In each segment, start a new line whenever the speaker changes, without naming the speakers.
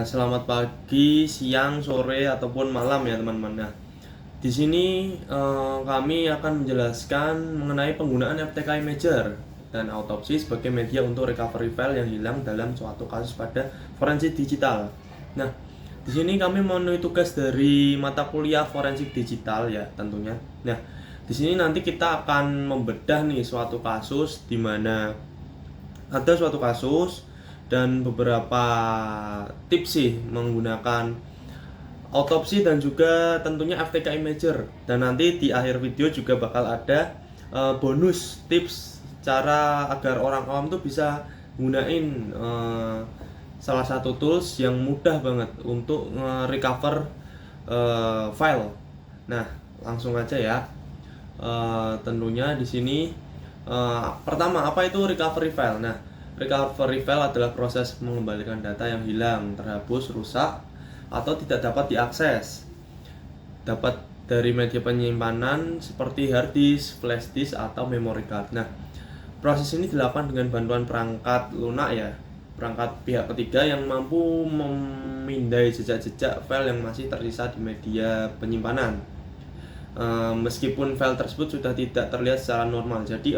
Selamat pagi, siang, sore, ataupun malam ya teman-teman. Nah, di sini kami akan menjelaskan mengenai penggunaan FTK Imager dan autopsi sebagai media untuk recovery file yang hilang dalam suatu kasus pada forensik digital. Nah, di sini kami memenuhi tugas dari mata kuliah forensik digital ya tentunya. Nah, di sini nanti kita akan membedah nih suatu kasus di mana ada suatu kasus dan beberapa tips sih menggunakan autopsi dan juga tentunya FTK Imager, dan nanti di akhir video juga bakal ada bonus tips cara agar orang awam tuh bisa gunain salah satu tools yang mudah banget untuk recover file. Nah, langsung aja ya. Tentunya di sini pertama, apa itu recovery file? Nah, recovery file adalah proses mengembalikan data yang hilang, terhapus, rusak, atau tidak dapat diakses. Dapat dari media penyimpanan seperti hard disk, flash disk, atau memory card. Nah, proses ini dilakukan dengan bantuan perangkat lunak ya, perangkat pihak ketiga yang mampu memindai jejak-jejak file yang masih tersisa di media penyimpanan. Meskipun file tersebut sudah tidak terlihat secara normal. Jadi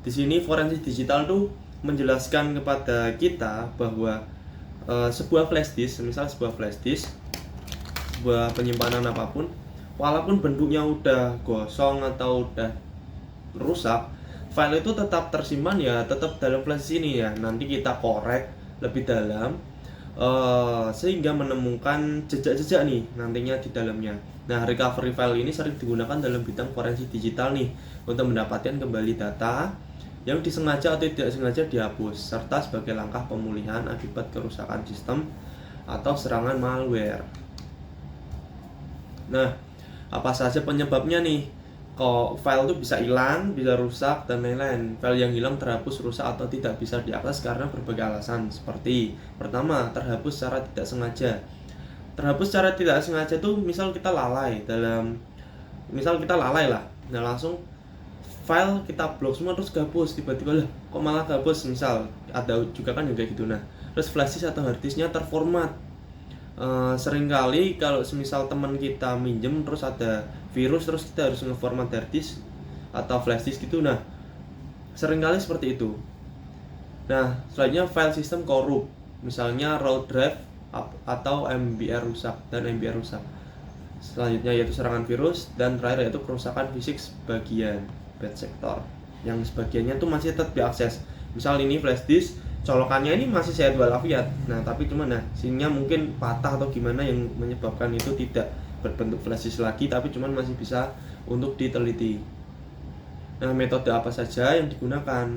di sini forensik digital tuh menjelaskan kepada kita bahwa sebuah flash disk, misal sebuah flash disk, sebuah penyimpanan apapun, walaupun bentuknya udah gosong atau udah rusak, file itu tetap tersimpan ya, tetap dalam flash ini ya. Nanti kita korek lebih dalam sehingga menemukan jejak-jejak nih nantinya di dalamnya. Nah, recovery file ini sering digunakan dalam bidang forensik digital nih untuk mendapatkan kembali data yang disengaja atau tidak sengaja dihapus, serta sebagai langkah pemulihan akibat kerusakan sistem atau serangan malware. Nah, apa saja penyebabnya nih? Kok file itu bisa hilang, bisa rusak, dan lain-lain. File yang hilang terhapus, rusak, atau tidak bisa diakses karena berbagai alasan. Seperti pertama, terhapus secara tidak sengaja. Terhapus secara tidak sengaja tuh misal kita lalai lah. Nah, langsung file kita blok semua terus gabus, tiba-tiba lah kok malah gabus, misal ada juga kan juga gitu. Nah, terus flash disk atau hard disknya terformat. Seringkali kalau semisal teman kita minjem terus ada virus, terus kita harus ngeformat hard disk atau flash disk gitu. Nah, seringkali seperti itu. Nah, selanjutnya file system korup, misalnya raw drive atau MBR rusak dan MBR rusak. Selanjutnya yaitu serangan virus, dan terakhir yaitu kerusakan fisik sebagian bad sector, yang sebagiannya tuh masih tetap diakses. Misal ini flash disk, colokannya ini masih sehat walafiat, nah tapi cuma sininya mungkin patah atau gimana yang menyebabkan itu tidak berbentuk flash disk lagi, tapi cuman masih bisa untuk diteliti. Nah, metode apa saja yang digunakan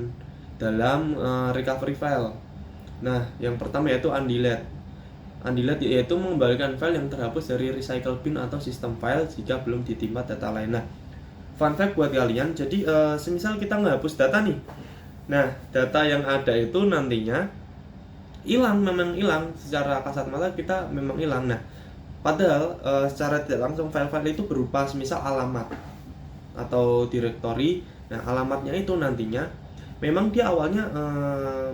dalam recovery file? Nah, yang pertama yaitu undelete. Undelete yaitu mengembalikan file yang terhapus dari recycle bin atau sistem file jika belum ditimpa data lain. Nah, fun fact buat kalian, jadi semisal kita ngehapus data nih, nah data yang ada itu nantinya hilang, memang hilang secara kasat mata, kita memang hilang. Nah, padahal secara tidak langsung file-file itu berupa semisal alamat atau directory. Nah, alamatnya itu nantinya memang dia awalnya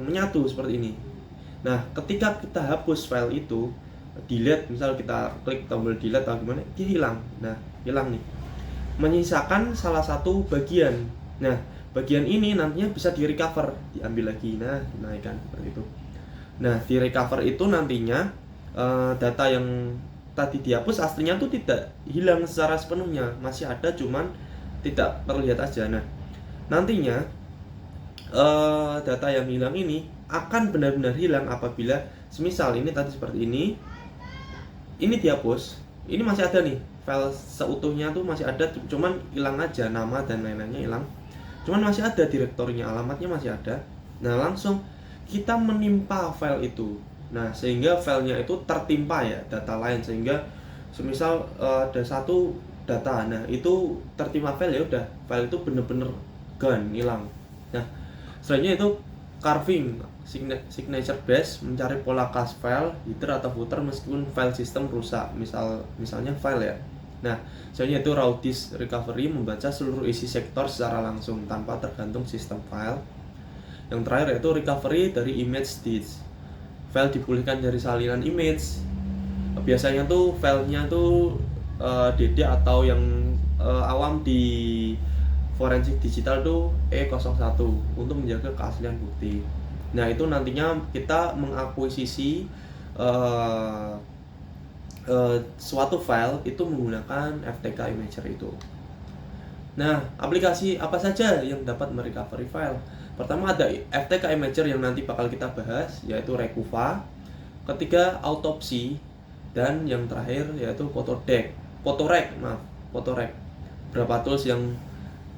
menyatu seperti ini. Nah, ketika kita hapus file itu, delete, misal kita klik tombol delete atau gimana, dia hilang. Nah, hilang nih, menyisakan salah satu bagian. Nah, bagian ini nantinya bisa di recover, diambil lagi, nah dinaikkan seperti itu. Nah, di recover itu nantinya data yang tadi dihapus aslinya tuh tidak hilang secara sepenuhnya, masih ada, cuman tidak terlihat aja. Nah, nantinya data yang hilang ini akan benar-benar hilang apabila semisal ini tadi seperti ini dihapus, ini masih ada nih, file seutuhnya tuh masih ada, cuman hilang aja, nama dan lain-lainnya hilang, cuman masih ada direktorinya, alamatnya masih ada. Nah, langsung kita menimpa file itu, nah sehingga filenya itu tertimpa ya data lain, sehingga semisal ada satu data, nah itu tertimpa file, ya udah file itu bener-bener gone, hilang. Nah, selanjutnya itu carving, signature base, mencari pola cache file, header atau footer meskipun file system rusak, misalnya file ya. Nah, selanjutnya itu raw disk recovery, membaca seluruh isi sektor secara langsung tanpa tergantung sistem file. Yang terakhir yaitu recovery dari image disk, file dipulihkan dari salinan image. Biasanya tuh filenya tuh DD atau yang awam di forensik digital tuh E01 untuk menjaga keaslian bukti. Nah, itu nantinya kita mengakuisisi suatu file itu menggunakan FTK Imager itu. Nah, aplikasi apa saja yang dapat merecovery file? Pertama ada FTK Imager yang nanti bakal kita bahas, yaitu Recuva. Ketiga Autopsy, dan yang terakhir yaitu Photorec. Beberapa tools yang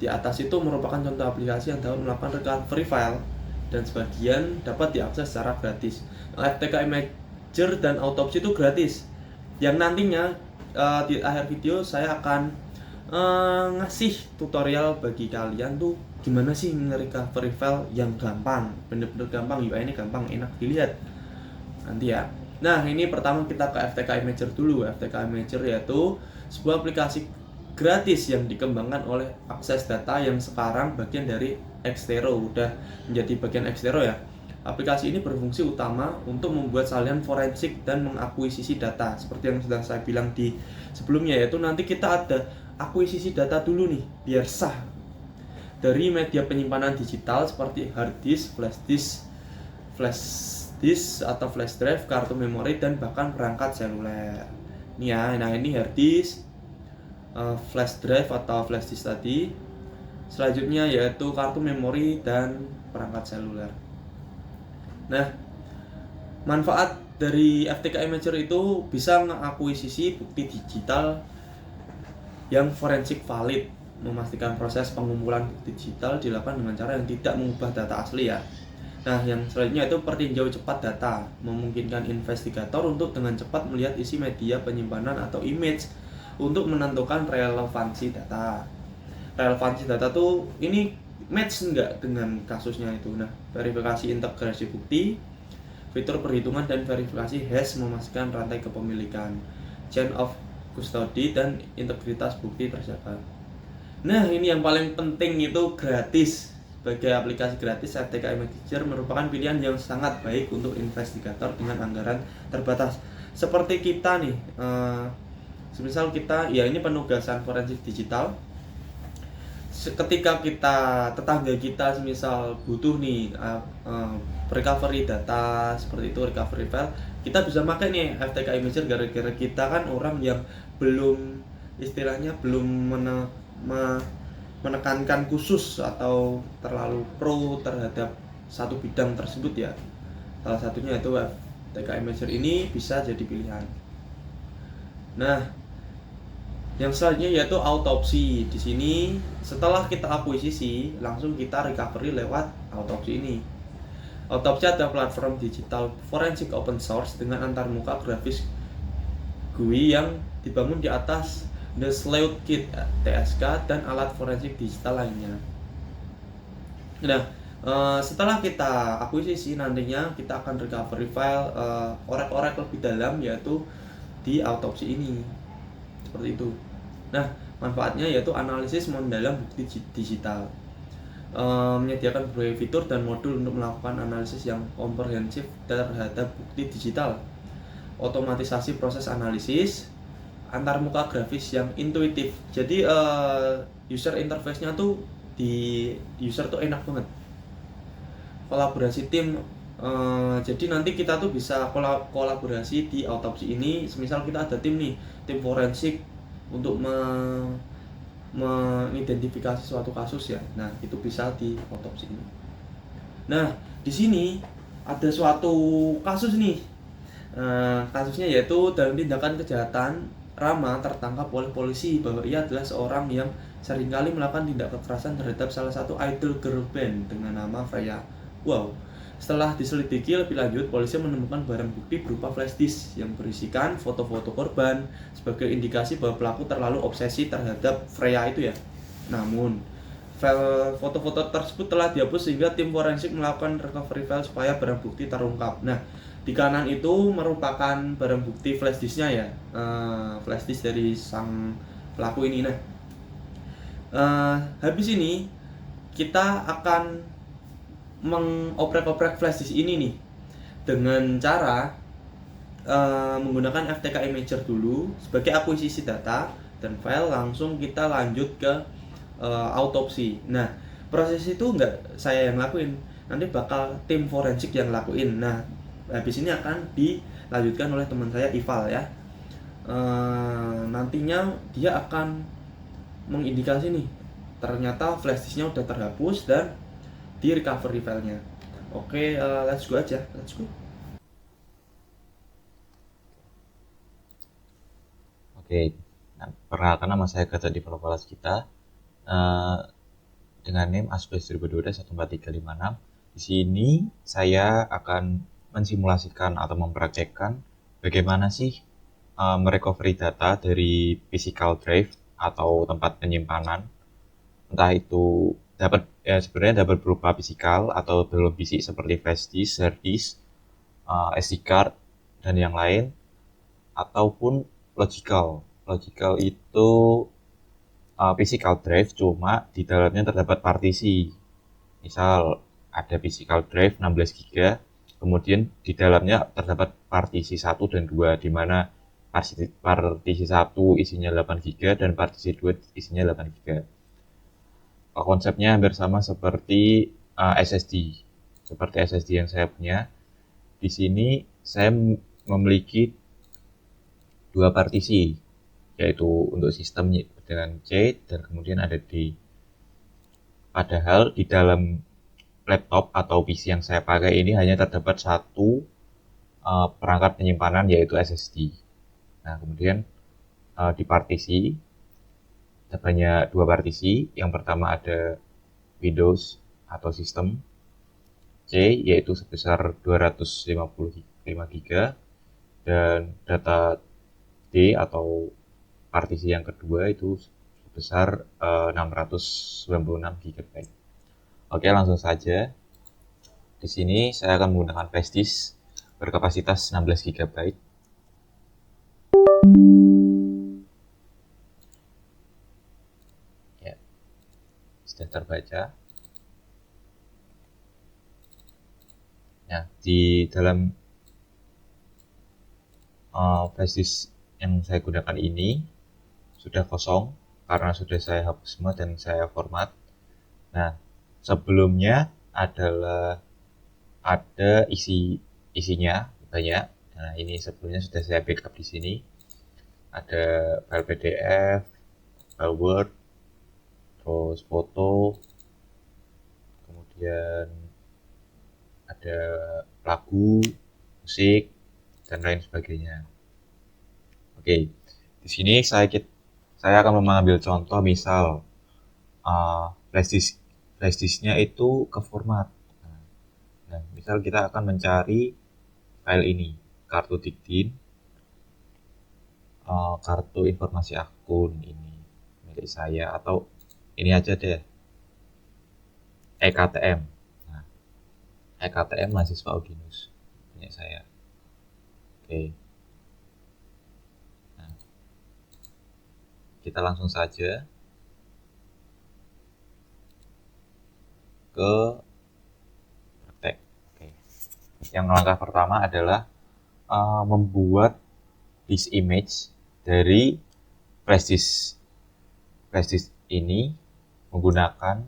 di atas itu merupakan contoh aplikasi yang dapat melakukan recovery file dan sebagian dapat diakses secara gratis. FTK Imager dan Autopsy itu gratis. Yang nantinya di akhir video saya akan ngasih tutorial bagi kalian tuh gimana sih nge-recovery file yang gampang, bener-bener gampang, UI-nya gampang, enak dilihat nanti ya. Nah, ini pertama kita ke FTK Imager dulu. FTK Imager yaitu sebuah aplikasi gratis yang dikembangkan oleh Akses Data yang sekarang bagian dari Xtero, udah menjadi bagian Xtero ya. Aplikasi ini berfungsi utama untuk membuat salinan forensik dan mengakuisisi data. Seperti yang sudah saya bilang di sebelumnya, yaitu nanti kita ada akuisisi data dulu nih, biar sah, dari media penyimpanan digital seperti hard disk, flash disk atau flash drive, kartu memori, dan bahkan perangkat seluler. Nih ya, nah ini hard disk, flash drive atau flash disk tadi. Selanjutnya yaitu kartu memori dan perangkat seluler. Nah, manfaat dari FTK Imager itu bisa mengakuisisi bukti digital yang forensik valid, memastikan proses pengumpulan bukti digital dilakukan dengan cara yang tidak mengubah data asli ya. Nah, yang selanjutnya itu pertinjau cepat data, memungkinkan investigator untuk dengan cepat melihat isi media penyimpanan atau image untuk menentukan relevansi data. Relevansi data tuh ini match enggak dengan kasusnya itu. Nah, verifikasi integrasi bukti, fitur perhitungan dan verifikasi hash, memastikan rantai kepemilikan, chain of custody, dan integritas bukti terjaga. Nah, ini yang paling penting itu gratis. Sebagai aplikasi gratis, FTK Imager merupakan pilihan yang sangat baik untuk investigator dengan anggaran terbatas. Seperti kita nih, semisal kita, ya ini penugasan forensik digital. Ketika tetangga kita semisal butuh nih recovery data seperti itu, recovery file, kita bisa pakai nih FTK Imager. Gara-gara kita kan orang yang belum, istilahnya belum menekankan khusus atau terlalu pro terhadap satu bidang tersebut ya. Salah satunya itu FTK Imager ini bisa jadi pilihan. Nah, yang selanjutnya yaitu Autopsy. Di sini setelah kita akuisisi, langsung kita recovery lewat Autopsy ini. Autopsy adalah platform digital forensik open source dengan antarmuka grafis GUI yang dibangun di atas The Sleuthkit TSK dan alat forensik digital lainnya. Nah, setelah kita akuisisi, nantinya kita akan recovery file, orek-orek lebih dalam yaitu di Autopsy ini. Seperti itu. Nah, manfaatnya yaitu analisis mendalam bukti digital, menyediakan berbagai fitur dan modul untuk melakukan analisis yang komprehensif terhadap bukti digital, otomatisasi proses analisis, antarmuka grafis yang intuitif. Jadi user interface-nya tuh di user tuh enak banget. Kolaborasi tim, jadi nanti kita tuh bisa kolaborasi di Autopsy ini. Semisal kita ada tim nih, tim forensik untuk mengidentifikasi suatu kasus ya. Nah, itu bisa di Autopsy ini. Nah, di sini ada suatu kasus nih. Kasusnya yaitu dalam tindakan kejahatan, Rama tertangkap oleh polisi bahwa ia adalah seorang yang seringkali melakukan tindak kekerasan terhadap salah satu idol girl band dengan nama Freya. Wow. Setelah diselidiki lebih lanjut, polisi menemukan barang bukti berupa flash disk yang berisikan foto-foto korban sebagai indikasi bahwa pelaku terlalu obsesi terhadap Freya itu ya. Namun, file foto-foto tersebut telah dihapus sehingga tim forensik melakukan recovery file supaya barang bukti terungkap. Nah, di kanan itu merupakan barang bukti flash disknya ya, flash disk dari sang pelaku ini. Nah, habis ini kita akan mengoprek-oprek flash disk ini nih. dengan cara menggunakan FTK Imager dulu sebagai akuisisi data dan file, langsung kita lanjut ke autopsi. Nah, proses itu nggak saya yang lakuin, nanti bakal tim forensik yang lakuin. Nah, habis ini akan dilanjutkan oleh teman saya Ival ya. Nantinya dia akan mengindikasi nih, ternyata flash disknya udah terhapus dan di recovery filenya. Oke, let's go aja, let's go.
Oke, nah, perkenalkan nama saya Gatot Developer kita dengan name Aspes 2022-14356. Di sini saya akan mensimulasikan atau mempraktekkan bagaimana sih merecovery data dari physical drive atau tempat penyimpanan, entah itu dapat sebenarnya dapat berupa fisikal atau belum fisik seperti flash disk, hard disk, SD card dan yang lain, ataupun logical. Logical itu physical drive cuma di dalamnya terdapat partisi. Misal ada physical drive 16 GB, kemudian di dalamnya terdapat partisi 1 dan 2 di mana partisi 1 isinya 8 GB dan partisi 2 isinya 8 GB. Konsepnya hampir sama seperti SSD. Seperti SSD yang saya punya. Di sini saya memiliki dua partisi, yaitu untuk sistem dengan C dan kemudian ada D. Padahal di dalam laptop atau PC yang saya pakai ini hanya terdapat satu perangkat penyimpanan, yaitu SSD. Nah, kemudian di partisi ada banyak dua partisi. Yang pertama ada Windows atau sistem C, yaitu sebesar 255 GB, dan data D atau partisi yang kedua itu sebesar 696 GB. Oke, langsung saja. Di sini saya akan menggunakan flash disk berkapasitas 16 GB. Ya, sudah terbaca. Nah, di dalam flash disk yang saya gunakan ini sudah kosong karena sudah saya hapus semua dan saya format. Nah, sebelumnya adalah ada isinya banyak. Nah, ini sebelumnya sudah saya backup di sini. Ada file PDF, file Word, terus foto, kemudian ada lagu, musik, dan lain sebagainya. Oke, di sini saya akan mengambil contoh, misal flash disknya itu ke format. Nah, misal kita akan mencari file ini, kartu Diktin, kartu informasi akun ini milik saya, atau ini aja deh, EKTM. Nah, EKTM mahasiswa Udinus punya saya. Oke. Nah, kita langsung saja ke praktek. Oke. Yang langkah pertama adalah membuat disk image dari flash disk ini menggunakan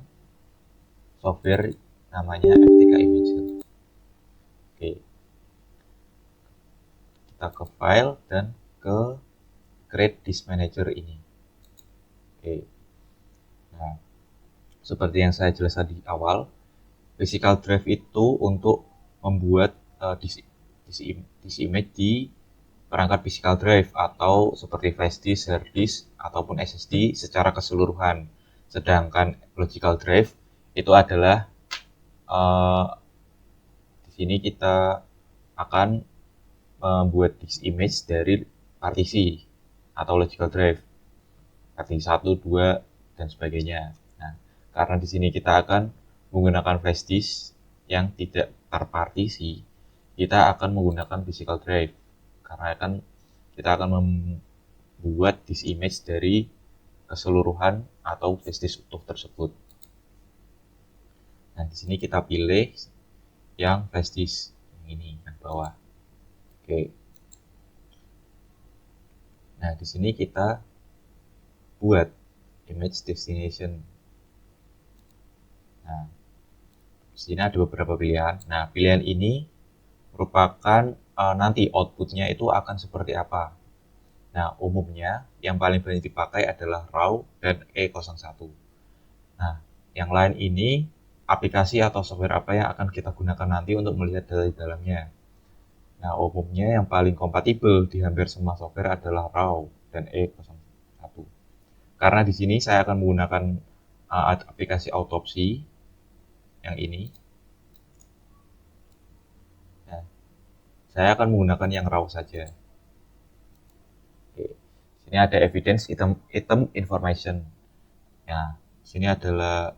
software namanya FTK Imager. Oke, kita ke file dan ke create disk manager ini. Oke, nah seperti yang saya jelaskan di awal, physical drive itu untuk membuat disk image di perangkat physical drive atau seperti flash disk, hard disk, ataupun SSD secara keseluruhan. Sedangkan logical drive itu adalah di sini kita akan membuat disk image dari partisi atau logical drive, partisi 1, 2, dan sebagainya. Nah, karena di sini kita akan menggunakan flash disk yang tidak terpartisi, kita akan menggunakan physical drive karena kan kita akan membuat disk image dari keseluruhan atau flash disk utuh tersebut. Nah, di sini kita pilih yang flash disk. ini yang bawah. Oke. Nah, di sini kita buat image destination. Nah, di sini ada beberapa pilihan. Nah, pilihan ini merupakan nanti outputnya itu akan seperti apa. Nah, umumnya yang paling banyak dipakai adalah RAW dan E01. Nah, yang lain ini aplikasi atau software apa yang akan kita gunakan nanti untuk melihat data di dalamnya. Nah, umumnya yang paling kompatibel di hampir semua software adalah RAW dan E01. Karena di sini saya akan menggunakan aplikasi autopsi yang ini. Nah, saya akan menggunakan yang RAW saja. Oke. Sini ada evidence item information. Nah, sini adalah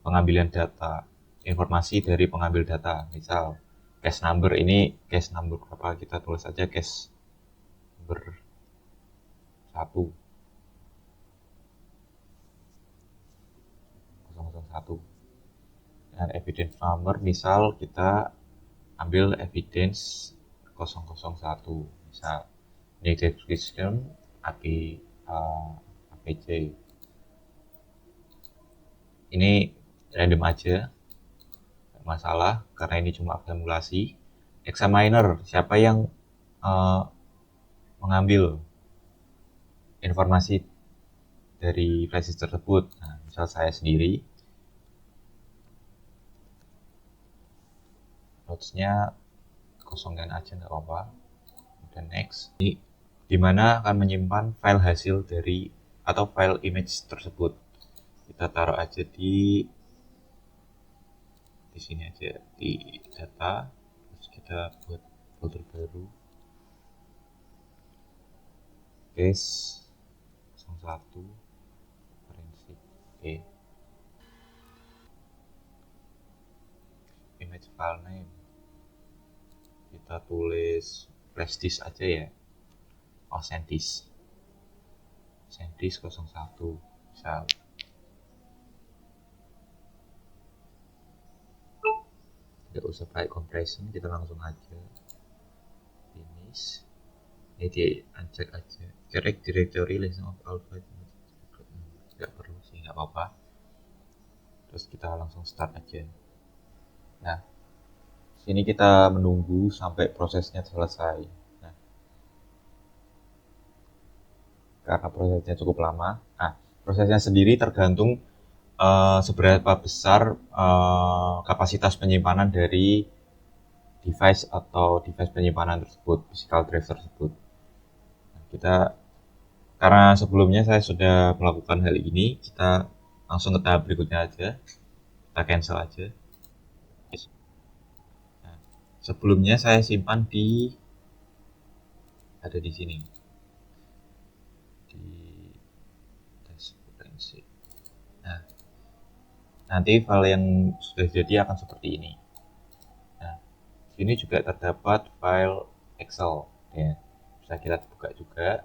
pengambilan data, informasi dari pengambil data. Misal, case number ini, case number berapa, kita tulis saja case number 1. 001. Dan evidence number, misal kita ambil evidence 001. Misal, ini description APC. Ini random aja, nggak masalah, karena ini cuma simulasi. Examiner, siapa yang mengambil informasi dari flash disk tersebut. Nah, misal saya sendiri, notes-nya kosongkan aja nggak apa-apa. Dan next, ini dimana akan menyimpan file hasil dari atau file image tersebut. Kita taruh aja di sini aja, di data. Terus kita buat folder baru, case 01 forensik. Oke. Image file name kita tulis flash disk aja ya. Oh, SanDisk 01 misal. Tidak usah pakai compression, kita langsung aja finish. Ini di uncheck aja, correct directory list of all files. Nggak perlu sih, nggak apa-apa. Terus kita langsung start aja. Nah, sini kita menunggu sampai prosesnya selesai. Nah, karena prosesnya cukup lama, prosesnya sendiri tergantung seberapa besar kapasitas penyimpanan dari device atau device penyimpanan tersebut, physical drive tersebut. Nah, karena sebelumnya saya sudah melakukan hal ini, kita langsung ke tahap berikutnya aja. Kita cancel aja. Nah, sebelumnya saya simpan ada di sini, di dashboard forensik. Nah, nanti file yang sudah jadi akan seperti ini. Nah, sini juga terdapat file Excel, ya. Bisa kita buka juga.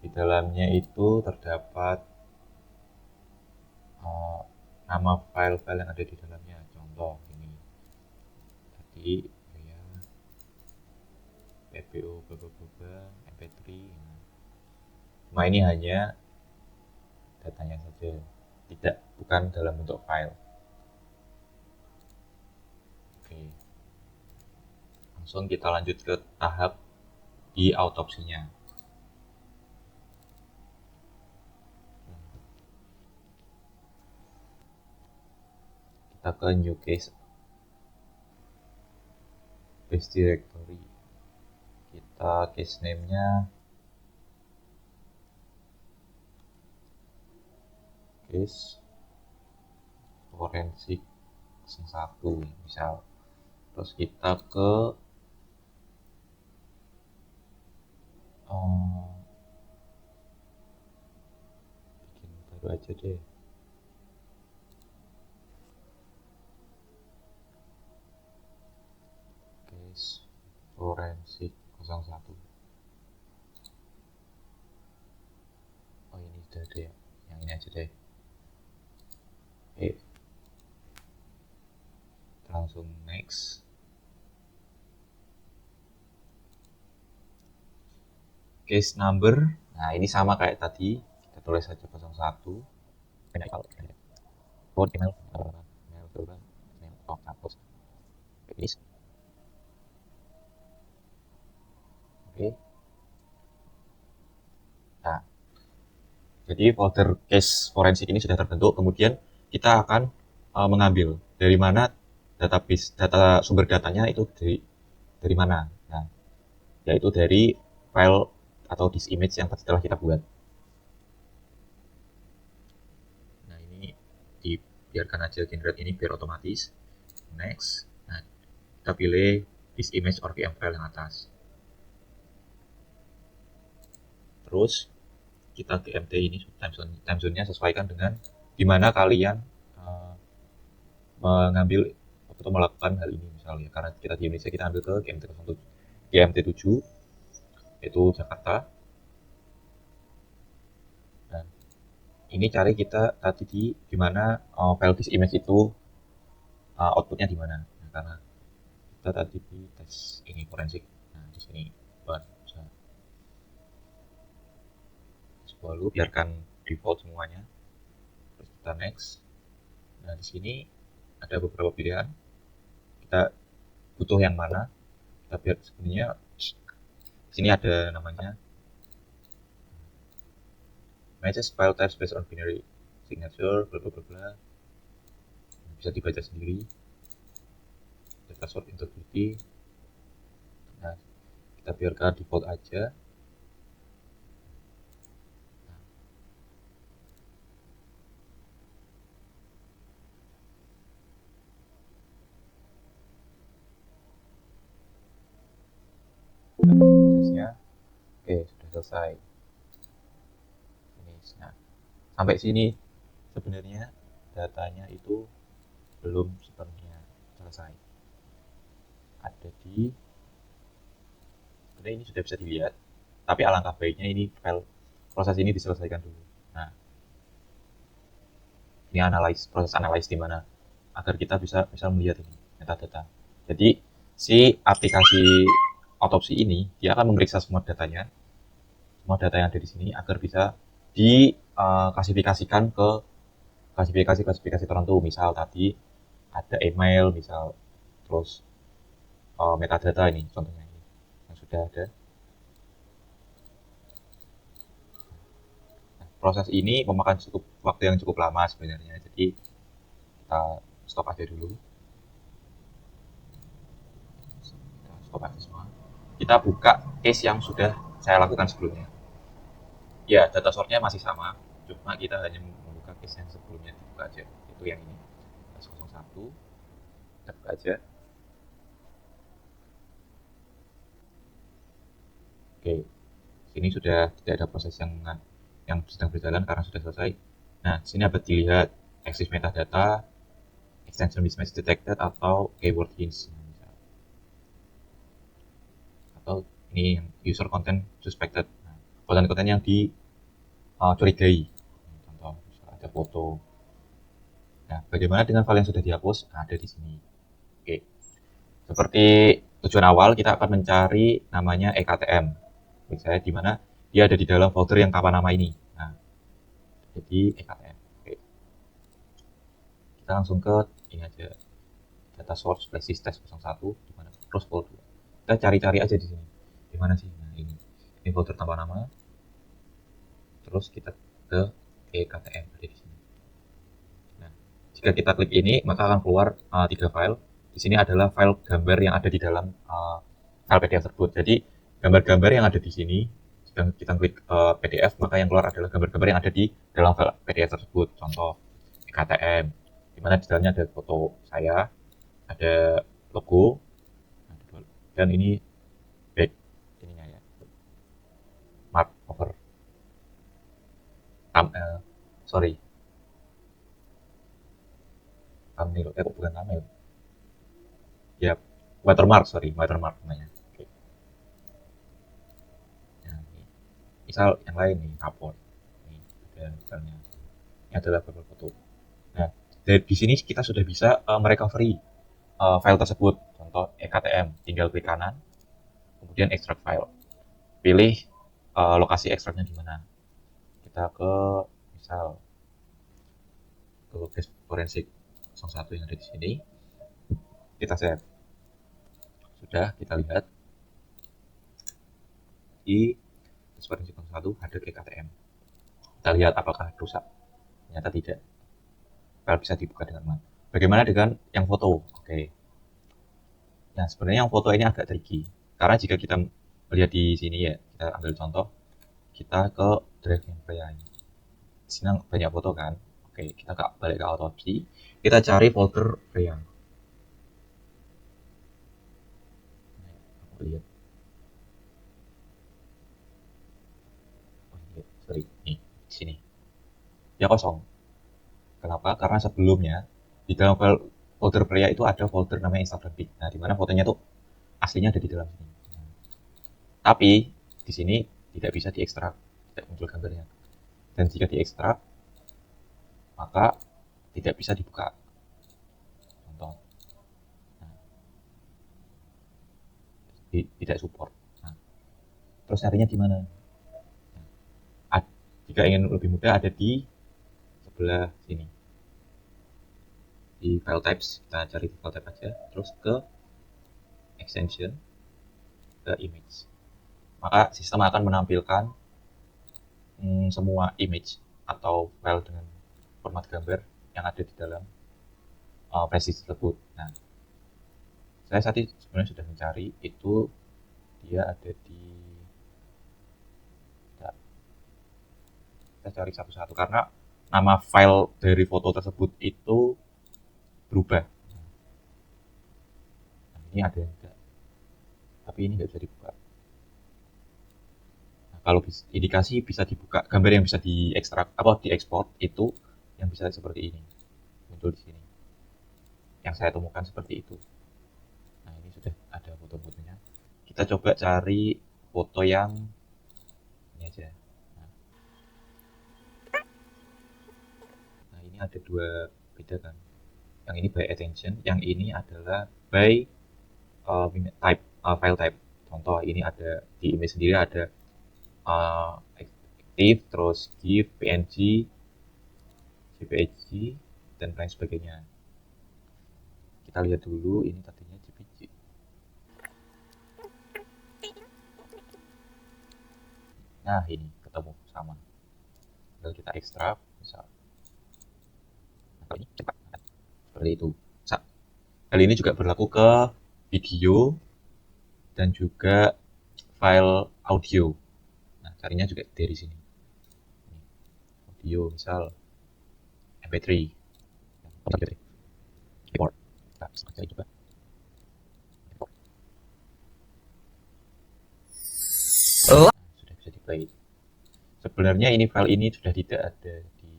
Di dalamnya itu terdapat nama file-file yang ada di dalamnya. Contoh ini tadi ya, PPO, MP3. Cuma ini hanya datanya saja, bukan dalam bentuk file. Oke, langsung kita lanjut ke tahap di autopsinya. Kita ke new case directory, kita case name-nya case forensik 01 misal. Terus kita ke bikin baru aja deh. Case forensik 01. Oh, ini sudah ada ya, yang ini aja deh. Oke, kita langsung langsung next. Case number, nah ini sama kayak tadi, kita tulis saja 01. Code email, hapus, finish. Oke. Nah, jadi folder case forensik ini sudah terbentuk. Kemudian kita akan mengambil dari mana database, data sumber datanya itu dari mana. Nah, yaitu dari file atau disk image yang telah kita buat. Nah, ini dibiarkan aja generate ini biar otomatis. Next. Nah, kita pilih disk image or VM file yang atas. Terus kita GMT ini time zone-nya sesuaikan dengan dimana kalian mengambil atau melakukan hal ini misalnya. Karena kita di Indonesia, kita ambil ke GMT 7 yaitu Jakarta. Dan ini cari kita tadi di mana file disk image itu outputnya di mana. Nah, karena kita tadi di tes ini forensik. Nah, di sini buat lalu biarkan default semuanya. Terus kita next. Nah, di sini ada beberapa pilihan. Kita butuh yang mana? Kita biar sebenarnya di sini ada namanya matches file types based on binary signature, bla bla bla. Bisa dibaca sendiri. Data sort integrity. Nah, kita biarkan default aja. Prosesnya oke, sudah selesai. Nah, sampai sini sebenarnya datanya itu belum sepenuhnya selesai. Ada sebenarnya ini sudah bisa dilihat, tapi alangkah baiknya ini proses ini diselesaikan dulu. Nah, ini proses analysis di mana agar kita bisa melihat ini metadata. Jadi si aplikasi otopsi ini dia akan memeriksa semua datanya, semua data yang ada di sini agar bisa diklasifikasikan ke klasifikasi tertentu. Misal tadi ada email, misal terus metadata ini contohnya ini yang sudah ada. Nah, proses ini memakan waktu yang cukup lama sebenarnya, jadi kita stop aja dulu. Stop aja semua. Kita buka case yang sudah saya lakukan sebelumnya. Ya, data source-nya masih sama, cuma kita hanya membuka case yang sebelumnya dibuka aja. Itu yang ini, 01. Kita buka aja. Oke, sini sudah tidak ada proses yang sedang berjalan karena sudah selesai. Nah, sini dapat dilihat exist metadata, extension mismatch detected, atau keyword hints. Atau ini yang user content suspected. Nah, konten-konten yang dicurigai. Contoh, misalnya ada foto. Nah, bagaimana dengan file yang sudah dihapus? Ada di sini. Oke. Seperti tujuan awal, kita akan mencari namanya ektm. Misalnya di mana dia ada di dalam folder yang tanpa nama ini. Nah, jadi ektm. Oke. Kita langsung ke ini aja. Data source flash test 01 di mana terus folder. Kita cari-cari aja di sini. Di mana sih? Nah, ini folder tanpa nama. Terus kita ke ektm ada di sini. Nah, jika kita klik ini, maka akan keluar 3 file. Di sini adalah file gambar yang ada di dalam file PDF tersebut. Jadi gambar-gambar yang ada di sini, jika kita klik PDF, maka yang keluar adalah gambar-gambar yang ada di dalam file PDF tersebut. Contoh ektm, di mana di dalamnya ada foto saya, ada logo, dan ini back ininya ya, mark over, sorry, thumbnail, kok bukan thumbnail, ya watermark namanya. Oke. Nah, misal yang lain nih, rapor, ini ada misalnya, ini adalah beberapa foto. Nah, di sini kita sudah bisa merecovery file tersebut. Contoh ektm, tinggal klik kanan, kemudian extract file. Pilih lokasi ekstraknya di mana. Kita ke misal ke base forensik 01 yang ada di sini. Kita save. Sudah, kita lihat di base forensik 01 ada ektm. Kita lihat apakah rusak. Ternyata tidak. File bisa dibuka dengan aman. Bagaimana dengan yang foto? Oke. Nah, sebenarnya yang foto ini agak tricky. Karena jika kita melihat di sini ya, kita ambil contoh, kita ke drive yang Freya ini. Di sini banyak foto kan? Oke, kita balik ke autopsi. Kita cari folder Freya. Aku lihat. Oh iya, sorry. Nih, di sini. Ya kosong. Kenapa? Karena sebelumnya di dalam folder Freya itu ada folder namanya Instagram pic. Nah, di mana fotonya tuh aslinya ada di dalam sini. Tapi di sini tidak bisa diekstrak, tidak muncul gambarnya. Dan jika diekstrak, maka tidak bisa dibuka. Contoh, nah, tidak support. Nah, terus nyarinya di mana? Nah, jika ingin lebih mudah ada di sebelah sini. Di file types, kita cari di file type aja, terus ke extension, ke image. Maka sistem akan menampilkan semua image atau file dengan format gambar yang ada di dalam versi tersebut. Nah, saya saat ini sebenarnya sudah mencari itu, dia ada di, kita cari satu-satu karena nama file dari foto tersebut itu berubah. Nah, ini ada yang enggak, tapi ini nggak bisa dibuka. Nah, kalau indikasi bisa dibuka, gambar yang bisa diekstrak apa diekspor itu yang bisa seperti ini, muncul di sini. Yang saya temukan seperti itu. Nah, ini sudah ada foto-fotonya. Kita coba cari foto yang ini aja. Nah, ini ada dua beda kan. Yang ini by attention, yang ini adalah by type, file type. Contoh ini ada di image sendiri ada active, terus GIF, PNG, JPG, dan lain sebagainya. Kita lihat dulu, ini tadinya JPG. Nah, ini ketemu sama. Lalu kita ekstrak, misal. Nah, ini cepat. Seperti itu. Hal ini juga berlaku ke video dan juga file audio. Nah, carinya juga dari sini. Audio, misal MP3. Keyboard. Nah, cari juga. Nah, sudah bisa di play. Sebenarnya ini file ini sudah tidak ada di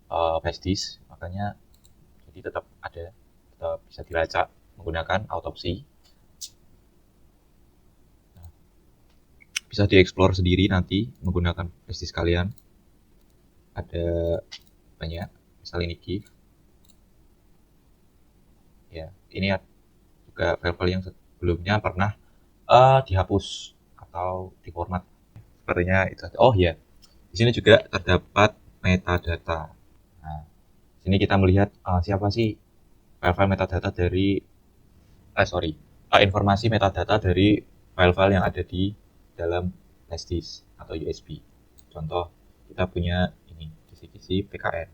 flash disk, makanya jadi tetap ada, tetap bisa dilacak menggunakan autopsi. Nah, bisa dieksplor sendiri nanti menggunakan flash disk kalian. Ada banyak, misal ini GIF. Ya, ini juga file-file yang sebelumnya pernah dihapus atau diformat. Sepertinya itu. Oh ya, di sini juga terdapat metadata. Nah, sini kita melihat siapa sih file-file metadata dari informasi metadata dari file-file yang ada di dalam flash disk atau USB. Contoh, kita punya ini kisi-kisi PKN.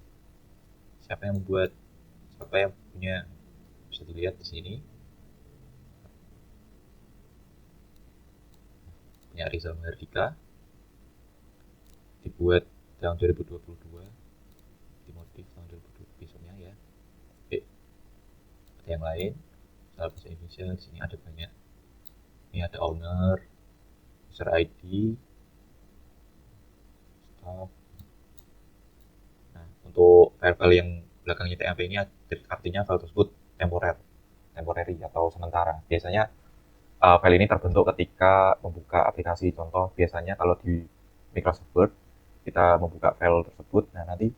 Siapa yang membuat, siapa yang punya, bisa dilihat di sini. Punya Rizal Mahardika, dibuat tahun 2022, dimodif tahun 2020 besoknya ya. Oke, ada yang lain, misalnya bahasa Indonesia, di sini ada banyak. Ini ada owner, user ID, staff. Nah, untuk file-file yang belakangnya TMP ini artinya file tersebut temporary atau sementara. Biasanya file ini terbentuk ketika membuka aplikasi. Contoh, biasanya kalau di Microsoft Word kita membuka file tersebut, nah nanti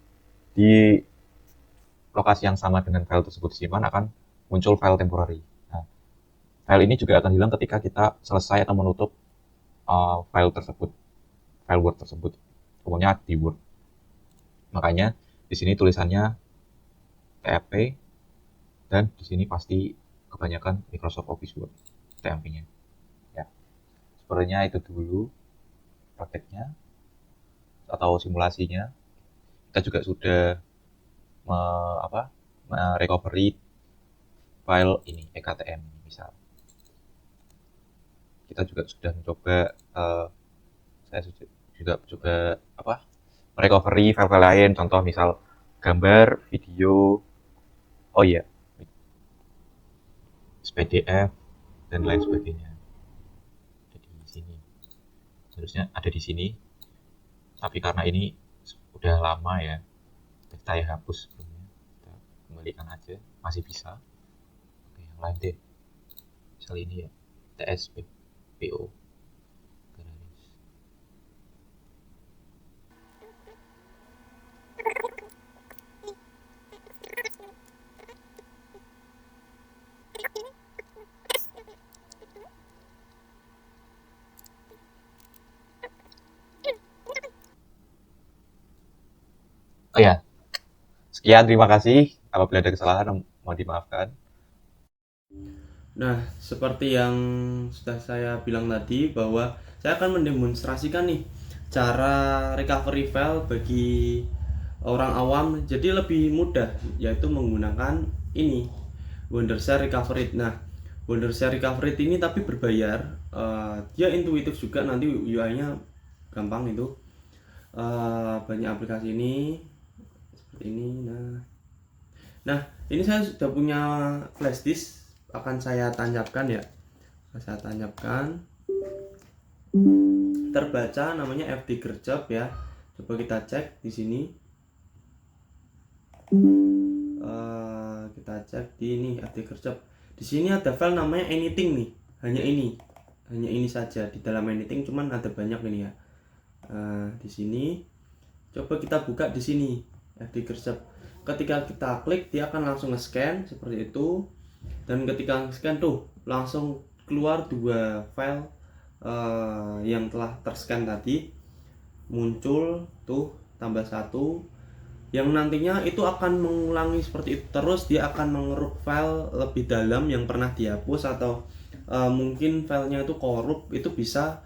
di lokasi yang sama dengan file tersebut disimpan akan muncul file temporary. Nah, file ini juga akan hilang ketika kita selesai atau menutup file Word tersebut. Pokoknya di Word. Makanya di sini tulisannya TFP dan di sini pasti kebanyakan Microsoft Office Word TMP-nya. Ya, sepertinya itu dulu prakteknya atau simulasinya. Kita juga sudah merecovery file ini ektm misal. Kita juga sudah mencoba saya juga coba merecovery file-file lain, contoh misal gambar, video, PDF dan lain sebagainya. Jadi di sini seharusnya ada di sini, tapi karena ini udah lama ya, saya hapus sebelumnya. Kita kembalikan aja, masih bisa. Oke, yang lain deh. Misal ini ya, TSPO. Oh ya, sekian, terima kasih. Apabila ada kesalahan, mau dimaafkan.
Nah, seperti yang sudah saya bilang tadi, bahwa saya akan mendemonstrasikan nih cara recovery file bagi orang awam jadi lebih mudah, yaitu menggunakan ini, Wondershare Recovery. Nah, Wondershare Recovery ini tapi berbayar. Dia intuitif juga, nanti UI-nya gampang itu. Banyak aplikasi ini seperti ini. Nah, ini saya sudah punya flash disk, akan saya tancapkan ya. Saya tancapkan. Terbaca namanya FD Gerjob ya. Coba kita cek di sini. Kita cek di ini FD Gerjob. Di sini ada file namanya anything nih. Hanya ini saja di dalam anything, cuman ada banyak ini ya. Di sini coba kita buka di sini FD Gerjob. Ketika kita klik, dia akan langsung nge-scan seperti itu. Dan ketika scan tuh langsung keluar dua file yang telah terscan tadi, muncul tuh tambah satu, yang nantinya itu akan mengulangi seperti itu terus. Dia akan mengeruk file lebih dalam yang pernah dihapus, atau mungkin filenya itu korup, itu bisa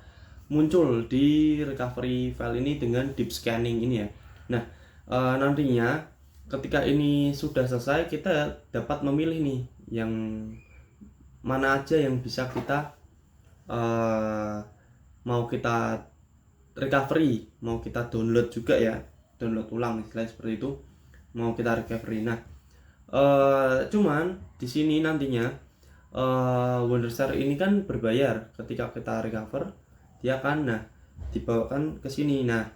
muncul di recovery file ini dengan deep scanning ini ya. Nah, nantinya ketika ini sudah selesai, kita dapat memilih nih yang mana aja yang bisa kita mau kita recovery, mau kita download juga ya, download ulang istilahnya seperti itu, mau kita recovery. Nah, cuman di sini nantinya Wondershare ini kan berbayar. Ketika kita recover, dia akan dibawakan ke sini. Nah,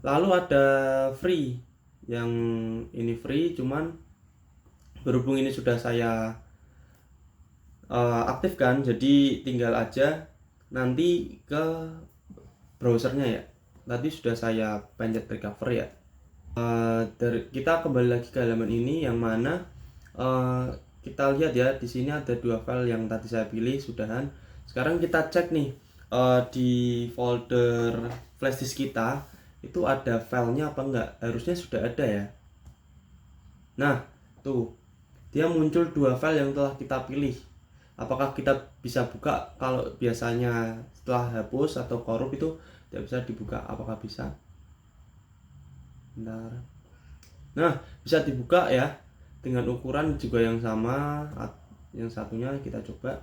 lalu ada free, yang ini free, cuman berhubung ini sudah saya aktifkan, jadi tinggal aja nanti ke browsernya ya. Tadi sudah saya pencet recover ya. Kita kembali lagi ke halaman ini, yang mana kita lihat ya, di sini ada dua file yang tadi saya pilih sudahan. Sekarang kita cek nih di folder flashdisk kita itu ada filenya apa enggak. Harusnya sudah ada ya. Nah, tuh dia muncul dua file yang telah kita pilih. Apakah kita bisa buka? Kalau biasanya setelah hapus atau korup itu tidak bisa dibuka. Apakah bisa? Bentar. Nah, bisa dibuka ya, dengan ukuran juga yang sama. Yang satunya kita coba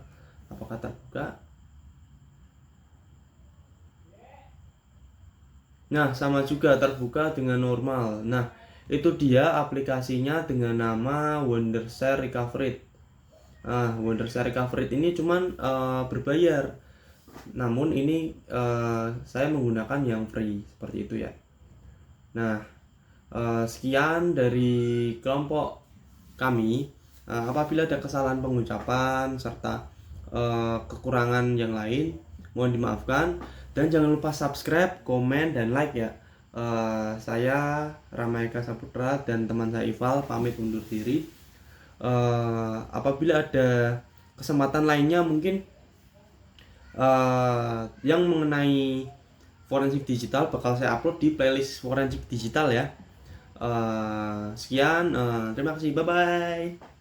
apakah terbuka. Nah, sama juga terbuka dengan normal. Nah, itu dia aplikasinya dengan nama Wondershare Recovery. Wondershare Recovery ini cuman berbayar. Namun ini saya menggunakan yang free seperti itu ya. Nah, sekian dari kelompok kami. Apabila ada kesalahan pengucapan serta kekurangan yang lain, mohon dimaafkan. Dan jangan lupa subscribe, komen, dan like ya. Saya Ramaika Saputra dan teman saya Ival pamit undur diri. Apabila ada kesempatan lainnya mungkin yang mengenai forensik digital bakal saya upload di playlist forensik digital ya. Sekian, terima kasih, bye bye.